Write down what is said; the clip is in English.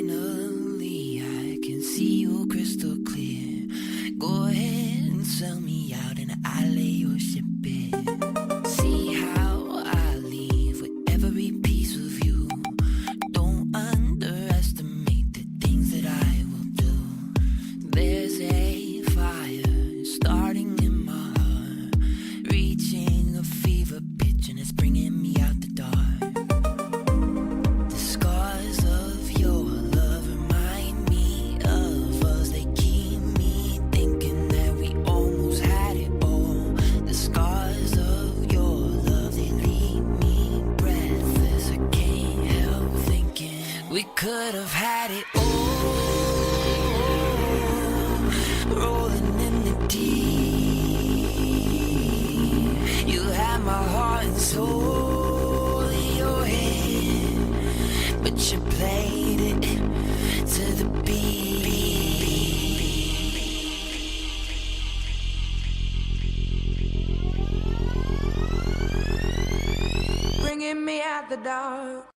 Finally, I can see you crystal clear. Go ahead and sell me out and I'll lay your ship bare. See how I leave with every piece of you. Don't underestimate the things that I will do. There's a fire starting in my heart, reaching a fever pitch, and it's bringing me out the dark. We could have had it all, rolling in the deep. You had my heart and soul in your hand, but you played it to the beat. Bringing me out the dark.